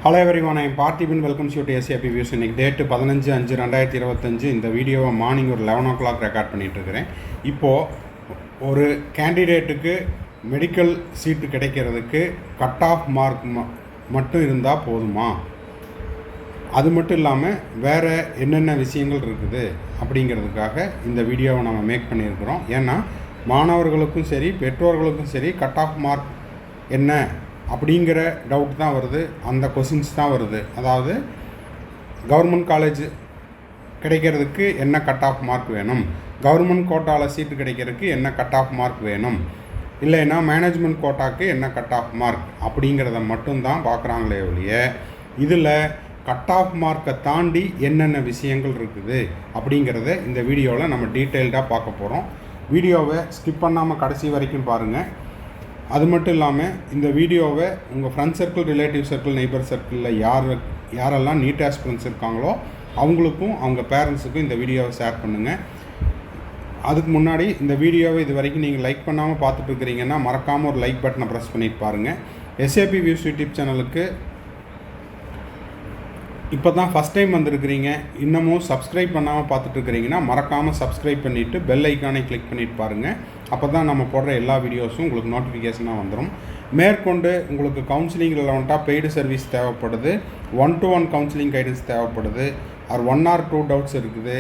Hello everyone, I'm Parthiban. Welcomes you to SAP views. இன்றைக்கி date 15/5/2025. இந்த வீடியோவை மார்னிங் ஒரு 11 o'clock ரெக்கார்ட் பண்ணிகிட்ருக்கிறேன். இப்போது ஒரு கேண்டிடேட்டுக்கு மெடிக்கல் சீட்டு கிடைக்கிறதுக்கு கட் ஆஃப் மார்க் மட்டும் இருந்தால் போதுமா? அது மட்டும் இல்லாமல் வேறு என்னென்ன விஷயங்கள் இருக்குது அப்படிங்கிறதுக்காக இந்த வீடியோவை நம்ம மேக் பண்ணியிருக்கிறோம். ஏன்னா மாணவர்களுக்கும் சரி பெற்றோர்களுக்கும் சரி கட் ஆஃப் மார்க் என்ன அப்படிங்கிற டவுட் தான் வருது, அந்த கொஷின்ஸ் தான் வருது. அதாவது கவர்மெண்ட் காலேஜ் கிடைக்கிறதுக்கு என்ன கட் ஆஃப் மார்க் வேணும், கவர்மெண்ட் கோட்டாவில் சீட்டு கிடைக்கிறதுக்கு என்ன கட் ஆஃப் மார்க் வேணும், இல்லைன்னா மேனேஜ்மெண்ட் கோட்டாவுக்கு என்ன கட் ஆஃப் மார்க் அப்படிங்கிறத மட்டும்தான் பார்க்குறாங்களே ஒழிய இதில் கட் ஆஃப் மார்க்கை தாண்டி என்னென்ன விஷயங்கள் இருக்குது அப்படிங்கிறத இந்த வீடியோவில் நம்ம டீட்டெயில்டாக பார்க்க போகிறோம். வீடியோவை ஸ்கிப் பண்ணாமல் கடைசி வரைக்கும் பாருங்கள். அது மட்டும் இல்லாமல் இந்த வீடியோவை உங்கள் friend circle, relative circle, neighbour சர்க்கிளில் யாரெல்லாம் நீட் ஆஸ்பிரன்ஸ் இருக்காங்களோ அவங்களுக்கும் அவங்க பேரண்ட்ஸுக்கும் இந்த வீடியோவை ஷேர் பண்ணுங்கள். அதுக்கு முன்னாடி இந்த வீடியோவை இது வரைக்கும் நீங்கள் லைக் பண்ணாமல் பார்த்துட்ருக்கிறீங்கன்னா மறக்காமல் ஒரு லைக் பட்டனை ப்ரெஸ் பண்ணிட்டு பாருங்கள். எஸ்ஏபி வியூஸ் யூடியூப் சேனலுக்கு இப்போ தான் ஃபஸ்ட் டைம் வந்திருக்கிறீங்க, இன்னமும் சப்ஸ்கிரைப் பண்ணாமல் பார்த்துட்ருக்கிறீங்கன்னா மறக்காமல் சப்ஸ்கிரைப் பண்ணிவிட்டு பெல் ஐக்கானை கிளிக் பண்ணிவிட்டு பாருங்கள். அப்போ தான் நம்ம போடுற எல்லா வீடியோஸும் உங்களுக்கு நோட்டிஃபிகேஷனாக வந்துடும். மேற்கொண்டு உங்களுக்கு கவுன்சிலிங் ரெலவெண்ட்டாக பெய்டு சர்வீஸ் தேவைப்படுது, 1-to-1 கவுன்சிலிங் கைடன்ஸ் தேவைப்படுது, ஆர் 1 or 2 டவுட்ஸ் இருக்குது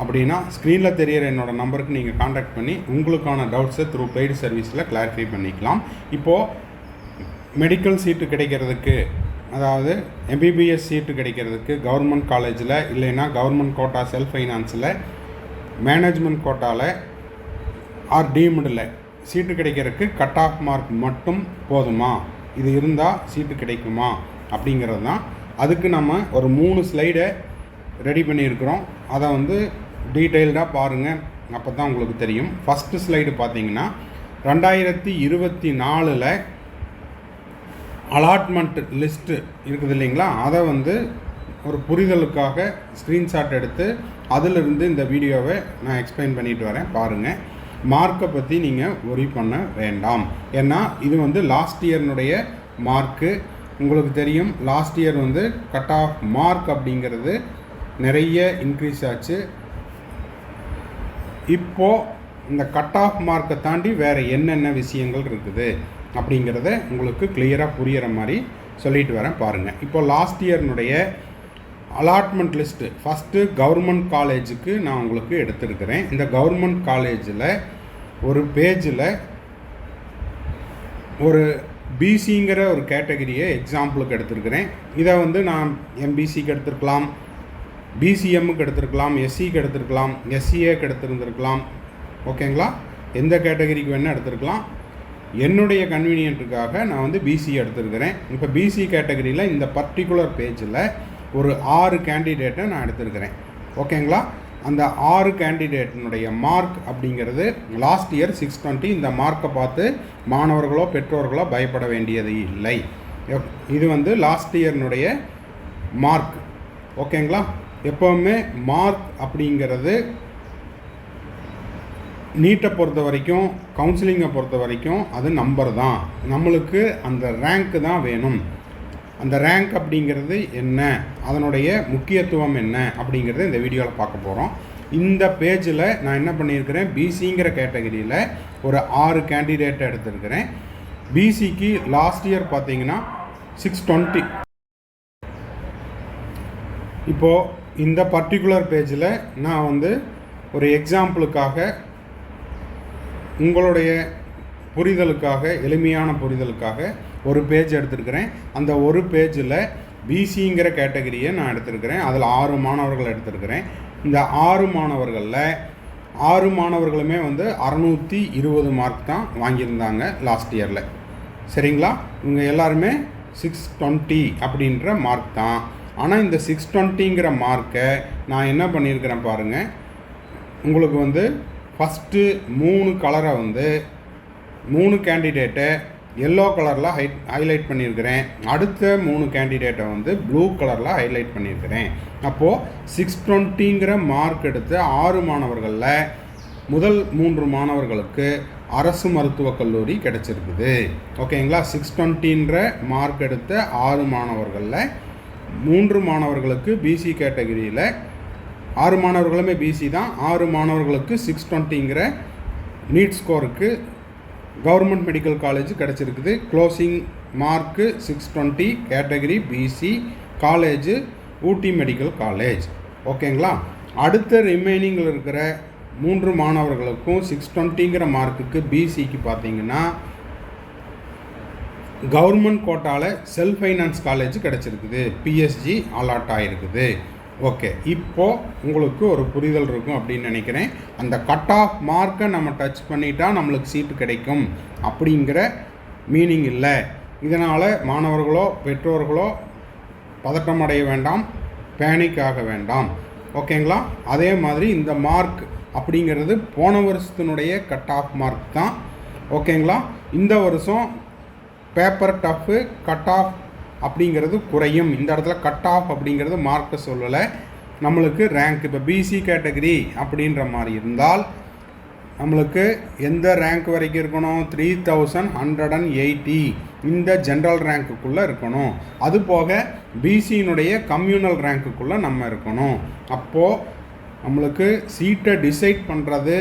அப்படின்னா ஸ்க்ரீனில் தெரியிற என்னோடய நம்பருக்கு நீங்கள் காண்டாக்ட் பண்ணி உங்களுக்கான டவுட்ஸை த்ரூ பெய்டு சர்வீஸில் கிளாரிஃபை பண்ணிக்கலாம். இப்போது மெடிக்கல் சீட்டு கிடைக்கிறதுக்கு, அதாவது எம்பிபிஎஸ் சீட்டு கிடைக்கிறதுக்கு கவர்மெண்ட் காலேஜில் இல்லைன்னா கவர்மெண்ட் கோட்டா செல்ஃப் ஃபைனான்ஸில், மேனேஜ்மெண்ட் கோட்டாவில் ஆர் டீம்டில் சீட்டு கிடைக்கிறதுக்கு கட் ஆஃப் மார்க் மட்டும் போதுமா, இது இருந்தால் சீட்டு கிடைக்குமா அப்படிங்கிறது தான். அதுக்கு நம்ம ஒரு 3 ஸ்லைடை ரெடி பண்ணியிருக்கிறோம். அதை டீட்டெயில்டாக பாருங்கள், அப்போ தான் உங்களுக்கு தெரியும். ஃபஸ்ட்டு ஸ்லைடு பார்த்தீங்கன்னா 2024 அலாட்மெண்ட் லிஸ்ட்டு இருக்குது இல்லைங்களா, அதை ஒரு புரிதலுக்காக ஸ்க்ரீன்ஷாட் எடுத்து அதிலிருந்து இந்த வீடியோவை நான் எக்ஸ்பிளைன் பண்ணிட்டு வரேன். பாருங்கள், மார்க்கை பற்றி நீங்கள் ஒரி பண்ண வேண்டாம். ஏன்னா இது லாஸ்ட் இயர்னுடைய மார்க்கு. உங்களுக்கு தெரியும், last year cut off mark அப்படிங்கிறது நிறைய இன்க்ரீஸ் ஆச்சு. இப்போது இந்த கட் ஆஃப் மார்க்கை தாண்டி வேறு என்னென்ன விஷயங்கள் இருக்குது அப்படிங்கிறத உங்களுக்கு கிளியராக புரிகிற மாதிரி சொல்லிட்டு வரேன். பாருங்கள், இப்போ லாஸ்ட் இயர்னுடைய அலாட்மெண்ட் லிஸ்ட்டு ஃபஸ்ட்டு கவர்மெண்ட் காலேஜுக்கு நான் உங்களுக்கு எடுத்துருக்கிறேன். இந்த கவர்மெண்ட் காலேஜில் ஒரு பேஜில் ஒரு பிசிங்கிற ஒரு கேட்டகரியை எக்ஸாம்பிளுக்கு எடுத்துருக்கிறேன். இதை நான் எம்பிசிக்கு எடுத்துருக்கலாம், பிசிஎம்முக்கு எடுத்துருக்கலாம், எஸ்சிக்கு எடுத்துருக்கலாம், எஸ்சிஏக்கு எடுத்துருந்துருக்கலாம். ஓகேங்களா, எந்த கேட்டகரிக்கு வேணால் எடுத்துருக்கலாம். என்னுடைய கன்வீனியன்ட்டுக்காக நான் பிசி எடுத்துருக்கிறேன். இப்போ பிசி கேட்டகரியில் இந்த பர்டிகுலர் பேஜில் ஒரு 6 கேண்டிடேட்டை நான் எடுத்துருக்கிறேன். ஓகேங்களா, அந்த 6 கேண்டிடேட்டினுடைய மார்க் அப்படிங்கிறது லாஸ்ட் இயர் 620. இந்த மார்க்கை பார்த்து மாணவர்களோ பெற்றோர்களோ பயப்பட வேண்டியது இல்லை. இது லாஸ்ட் இயர்னுடைய மார்க். ஓகேங்களா, எப்போவுமே மார்க் அப்படிங்கிறது நீட்டை பொறுத்த வரைக்கும், கவுன்சிலிங்கை பொறுத்த வரைக்கும் அது நம்பர் தான். நம்மளுக்கு அந்த ரேங்க்கு தான் வேணும். அந்த ரேங்க் அப்படிங்கிறது என்ன, அதனுடைய முக்கியத்துவம் என்ன அப்படிங்கிறத இந்த வீடியோவில் பார்க்க போகிறோம். இந்த பேஜில் நான் என்ன பண்ணியிருக்கிறேன், பிசிங்கிற கேட்டகரியில் ஒரு 6 கேண்டிடேட்டை எடுத்திருக்கிறேன். பிசிக்கு லாஸ்ட் இயர் பார்த்தீங்கன்னா 620. இப்போது இந்த பர்டிகுலர் பேஜில் நான் ஒரு எக்ஸாம்பிளுக்காக, உங்களுடைய புரிதலுக்காக, எளிமையான புரிதலுக்காக ஒரு பேஜ் எடுத்துருக்கிறேன். அந்த ஒரு பேஜில் பிசிங்கிற கேட்டகரியை நான் எடுத்திருக்கிறேன். அதில் 6 மாணவர்கள் எடுத்திருக்கிறேன். இந்த 6 மாணவர்களில் 6 மாணவர்களுமே 620 மார்க் தான் வாங்கியிருந்தாங்க லாஸ்ட் இயரில். சரிங்களா, இவங்க எல்லாருமே 620 அப்படின்ற மார்க் தான். ஆனால் இந்த 620ங்கிற மார்க்கை நான் என்ன பண்ணியிருக்கிறேன் பாருங்கள். உங்களுக்கு ஃபஸ்ட்டு 3 கலரை 3 கேண்டிடேட்டை எல்லோ கலரில் ஹைலைட் பண்ணியிருக்கிறேன். அடுத்த 3 கேண்டிடேட்டை ப்ளூ கலரில் ஹைலைட் பண்ணியிருக்கிறேன். அப்போது 620ங்கிற மார்க் எடுத்த 6 மாணவர்களில் முதல் 3 மாணவர்களுக்கு அரசு மருத்துவக் கல்லூரி கிடச்சிருக்குது. ஓகேங்களா? 620ன்ற மார்க் எடுத்த 6 மாணவர்களில் 3 மாணவர்களுக்கு பிசி கேட்டகரியில், 6 மாணவர்களுமே பிசி தான், 6 மாணவர்களுக்கு 620ங்கிற நீட் ஸ்கோருக்கு கவர்மெண்ட் மெடிக்கல் காலேஜ் கிடச்சிருக்குது. Closing mark 620, category BC, college Ooty medical college. ஓகேங்களா? அடுத்த ரிமைனிங்கில் இருக்கிற 3 மாணவர்களுக்கும் 620ங்கிற மார்க்குக்கு பிசிக்கு பார்த்தீங்கன்னா கவர்மெண்ட் கோட்டாவில் செல்ஃப் ஃபைனான்ஸ் காலேஜ் கிடச்சிருக்குது, பிஎஸ்ஜி அலாட் ஆகிருக்குது. ஓகே, இப்போது உங்களுக்கு ஒரு புரிதல் இருக்கும் அப்படின்னு நினைக்கிறேன். அந்த கட் ஆஃப் மார்க்கை நம்ம டச் பண்ணிட்டா நம்மளுக்கு சீட்டு கிடைக்கும் அப்படிங்கிற மீனிங் இல்லை. இதனால் மாணவர்களோ பெற்றோர்களோ பதட்டம் அடைய வேண்டாம், பேனிக் ஆக வேண்டாம். ஓகேங்களா? அதே மாதிரி இந்த மார்க் அப்படிங்கிறது போன வருஷத்தினுடைய கட் ஆஃப் மார்க் தான். ஓகேங்களா? இந்த வருஷம் பேப்பர் டஃப்பு, கட் ஆஃப் அப்படிங்கிறது குறையும். இந்த இடத்துல கட் ஆஃப் அப்படிங்கிறது மார்க்கை சொல்லலை, நம்மளுக்கு ரேங்க். இப்போ பிசி கேட்டகரி அப்படின்ற மாதிரி இருந்தால் நம்மளுக்கு எந்த ரேங்க் வரைக்கும் இருக்கணும்? 3180 இந்த ஜென்ரல் ரேங்க்குள்ளே இருக்கணும். அதுபோக பிசியினுடைய கம்யூனல் ரேங்க்குள்ளே நம்ம இருக்கணும். அப்போது நம்மளுக்கு சீட்டை டிசைட் பண்ணுறது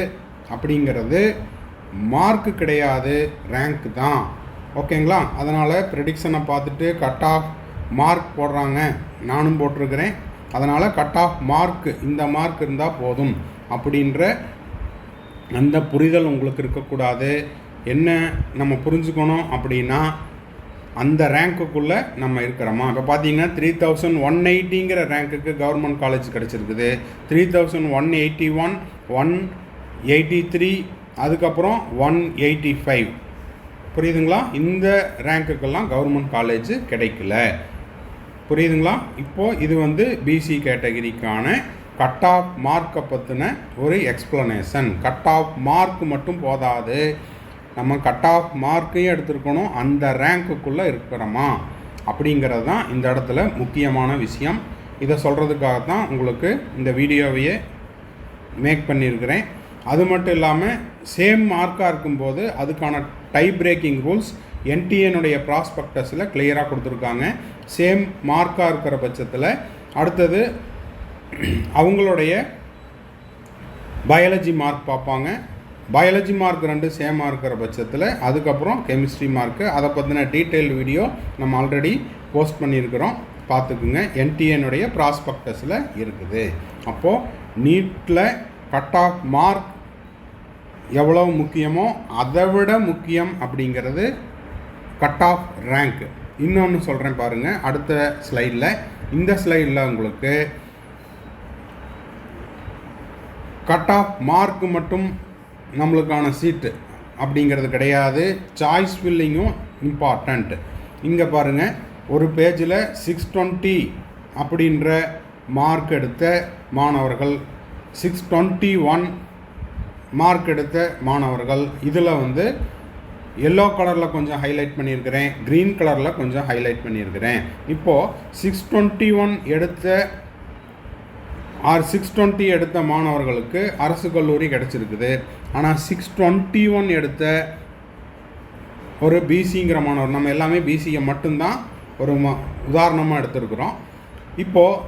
அப்படிங்கிறது மார்க்கு கிடையாது, ரேங்க் தான். ஓகேங்களா? அதனால் ப்ரெடிக்ஷனை பார்த்துட்டு கட் ஆஃப் மார்க் போடுறாங்க, நானும் போட்டிருக்கிறேன். அதனால் கட் ஆஃப் மார்க் இந்த மார்க் இருந்தால் போதும் அப்படின்ற அந்த புரிதல் உங்களுக்கு இருக்கக்கூடாது. என்ன நம்ம புரிஞ்சுக்கணும் அப்படின்னா, அந்த ரேங்க்குள்ளே நம்ம இருக்கிறோமா? இப்போ பார்த்தீங்கன்னா 3180ங்கிற ரேங்க்குக்கு கவர்மெண்ட் காலேஜ் கிடச்சிருக்குது. 3181, 183, அதுக்கப்புறம் 185. புரியுதுங்களா? இந்த ரேங்க்குக்கெல்லாம் கவர்மெண்ட் காலேஜ் கிடைக்கல. புரியுதுங்களா? இப்போது இது பிசி கேட்டகரிக்கான கட் ஆஃப் மார்க்கை பற்றின ஒரு எக்ஸ்ப்ளனேஷன். கட் ஆஃப் மார்க் மட்டும் போதாது, நம்ம கட் ஆஃப் மார்க்கையும் எடுத்துருக்கணும், அந்த ரேங்க்குள்ளே இருக்கிறோமா அப்படிங்கிறது தான் இந்த இடத்துல முக்கியமான விஷயம். இதை சொல்கிறதுக்காக தான் உங்களுக்கு இந்த வீடியோவையே மேக் பண்ணியிருக்கிறேன். அது மட்டும் இல்லாமல் சேம் மார்க்காக இருக்கும்போது அதுக்கான டை பிரேக்கிங் ரூல்ஸ் என்டிஏனுடைய ப்ராஸ்பெக்டஸில் கிளியராக கொடுத்துருக்காங்க. சேம் மார்க்காக இருக்கிற பட்சத்தில் அடுத்தது அவங்களுடைய பயாலஜி மார்க் பார்ப்பாங்க. பயாலஜி மார்க் 2 சேமாக இருக்கிற பட்சத்தில் அதுக்கப்புறம் கெமிஸ்ட்ரி மார்க்கு. அதை பற்றின டீட்டெயில் வீடியோ நம்ம ஆல்ரெடி போஸ்ட் பண்ணியிருக்கிறோம், பார்த்துக்குங்க. என்டிஏனுடைய ப்ராஸ்பெக்டஸில் இருக்குது. அப்போது நீட்டில் கட் ஆஃப் மார்க் எவ்வளோ முக்கியமோ அதை விட முக்கியம் அப்படிங்கிறது கட் ஆஃப் ரேங்க். இன்னொன்று சொல்கிறேன் பாருங்கள் அடுத்த ஸ்லைடில். இந்த ஸ்லைடில் உங்களுக்கு கட் ஆஃப் மார்க் மட்டும் நம்மளுக்கான சீட்டு அப்படிங்கிறது கிடையாது, சாய்ஸ் ஃபில்லிங்கும் இம்பார்ட்டண்ட். இங்கே பாருங்கள், ஒரு பேஜில் 620 அப்படின்ற மார்க் எடுத்த மாணவர்கள், 621 மார்க் எடுத்த மாணவர்கள், இதில் எல்லோ கலரில் கொஞ்சம் ஹைலைட் பண்ணியிருக்கிறேன், க்ரீன் கலரில் கொஞ்சம் ஹைலைட் பண்ணியிருக்கிறேன். இப்போது 621 எடுத்த 620 எடுத்த மாணவர்களுக்கு அரசு கல்லூரி கிடச்சிருக்குது. ஆனால் 621 எடுத்த ஒரு பிசிங்கிற மாணவர், நம்ம எல்லாமே பிசியை மட்டும்தான் ஒரு உதாரணமாக எடுத்துருக்குறோம். இப்போது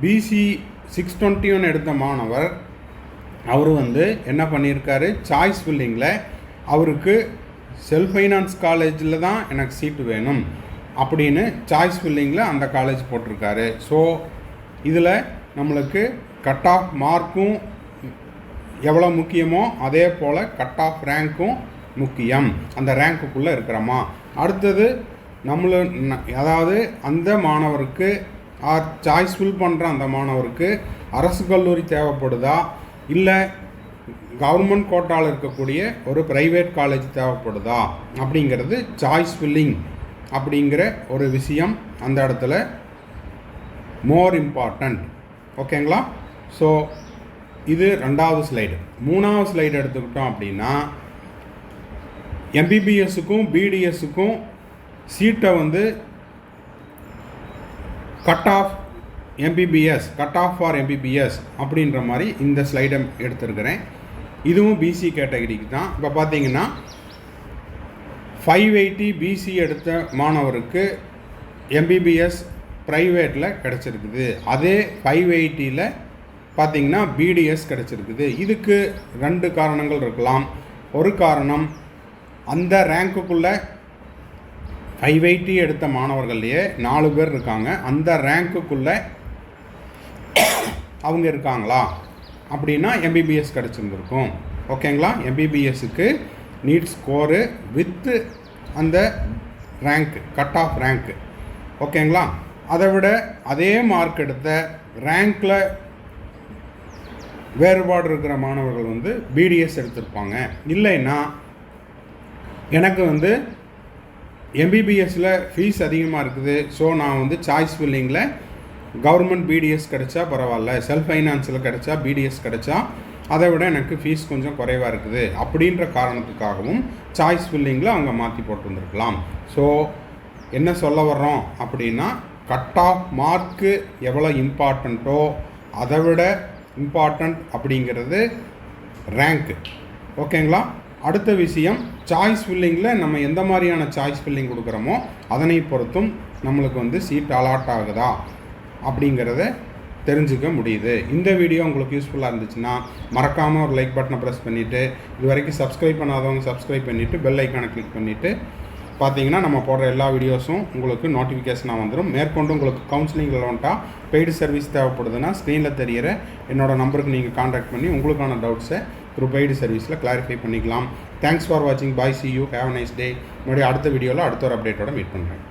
பிசி 621 எடுத்த மாணவர் அவர் என்ன பண்ணியிருக்காரு, சாய்ஸ் ஃபில்லிங்கில் அவருக்கு செல்ஃப் ஃபைனான்ஸ் காலேஜில் தான் எனக்கு சீட்டு வேணும் அப்படின்னு சாய்ஸ் ஃபில்லிங்கில் அந்த காலேஜ் போட்டிருக்காரு. ஸோ இதில் நம்மளுக்கு கட் ஆஃப் மார்க்கும் எவ்வளோ முக்கியமோ அதே போல் கட் ஆஃப் ரேங்க்கும் முக்கியம். அந்த ரேங்க்குள்ளே இருக்கிறோமா? அடுத்தது அதாவது அந்த மாணவருக்கு சாய்ஸ் ஃபில் பண்ணுற அந்த மாணவருக்கு அரசு கல்லூரி தேவைப்படுதா, இல்லை கவர்மெண்ட் கோட்டாவில் இருக்கக்கூடிய ஒரு ப்ரைவேட் காலேஜ் தேவைப்படுதா அப்படிங்கிறது சாய்ஸ் ஃபில்லிங் அப்படிங்கிற ஒரு விஷயம் அந்த இடத்துல மோர் இம்பார்ட்டண்ட். ஓகேங்களா? ஸோ இது 2வது ஸ்லைடு. 3வது ஸ்லைடு எடுத்துக்கிட்டோம் அப்படின்னா, எம்பிபிஎஸ்ஸுக்கும் பிடிஎஸ்ஸுக்கும் சீட்டை cut off MBBS, cut off for MBBS அப்படின்ற மாதிரி இந்த ஸ்லைடை எடுத்துருக்கிறேன். இதுவும் பிசி கேட்டகரிக்கு தான். இப்போ பார்த்தீங்கன்னா 580 பிசி எடுத்த மாணவருக்கு எம்பிபிஎஸ் ப்ரைவேட்டில் கிடச்சிருக்குது. அதே 580ல் பார்த்திங்கன்னா பிடிஎஸ் கிடச்சிருக்குது. இதுக்கு 2 காரணங்கள் இருக்கலாம். ஒரு காரணம், அந்த ரேங்க்குள்ளே 580 எடுத்த மாணவர்கள்லேயே 4 பேர் இருக்காங்க. அந்த ரேங்க்குள்ளே அவங்க இருக்காங்களா அப்படின்னா எம்பிபிஎஸ் கிடச்சிருந்துருக்கும். ஓகேங்களா? எம்பிபிஎஸ்க்கு நீட் ஸ்கோரு வித்து அந்த ரேங்க், கட் ஆஃப் ரேங்க்கு. ஓகேங்களா? அதை விட அதே மார்க் எடுத்த ரேங்க்கில் வேறுபாடு இருக்கிற மாணவர்கள் வந்து பிடிஎஸ் எடுத்திருப்பாங்க. இல்லைன்னா எனக்கு வந்து எம்பிபிஎஸ்சில் ஃபீஸ் அதிகமாக இருக்குது, ஸோ நான் வந்து சாய்ஸ் ஃபில்லிங்கில் கவர்மெண்ட் பிடிஎஸ் கிடச்சா பரவாயில்ல, செல்ஃப் ஃபைனான்ஸில் கிடச்சா பிடிஎஸ் கிடச்சா அதை விட எனக்கு ஃபீஸ் கொஞ்சம் குறைவாக இருக்குது அப்படின்ற காரணத்துக்காகவும் சாய்ஸ் ஃபில்லிங்கில் அவங்க மாற்றி போட்டு வந்திருக்கலாம். ஸோ என்ன சொல்ல வர்றோம் அப்படின்னா, கட் ஆஃப் மார்க்கு எவ்வளோ இம்பார்ட்டண்ட்டோ அதை விட இம்பார்ட்டண்ட் அப்படிங்கிறது ரேங்க்கு. ஓகேங்களா? அடுத்த விஷயம், சாய்ஸ் ஃபில்லிங்கில் நம்ம எந்த மாதிரியான சாய்ஸ் ஃபில்லிங் கொடுக்குறோமோ அதனை பொறுத்தும் நம்மளுக்கு வந்து சீட் அலாட் ஆகுதா அப்படிங்கிறத தெரிஞ்சுக்க முடியுது. இந்த வீடியோ உங்களுக்கு யூஸ்ஃபுல்லாக இருந்துச்சுன்னா மறக்காமல் ஒரு லைக் பட்டனை ப்ரெஸ் பண்ணிவிட்டு, இது வரைக்கும் சப்ஸ்கிரைப் பண்ணாதவங்க சப்ஸ்கிரைப் பண்ணிவிட்டு பெல் ஐக்கானை கிளிக் பண்ணிவிட்டு பார்த்தீங்கன்னா நம்ம போடுற எல்லா வீடியோஸும் உங்களுக்கு நோட்டிஃபிகேஷனாக வந்துடும். மேற்கொண்டு உங்களுக்கு கவுன்சிலிங் ரெலவெண்ட்டாக பெய்டு சர்வீஸ் தேவைப்படுதுன்னா ஸ்க்ரீனில் தெரிகிற என்னோடய நம்பருக்கு நீங்கள் கான்டாக்ட் பண்ணி உங்களுக்கான டவுட்ஸை த்ரூ பெய்டு சர்வீஸில் கிளாரிஃபை பண்ணிக்கலாம். தேங்க்ஸ் ஃபார் வாட்சிங். Bye, see you, have a nice day. மறுபடியும் அடுத்த வீடியோவில் அடுத்த ஒரு அப்டேட்டோட மீட் பண்ணுறேன்.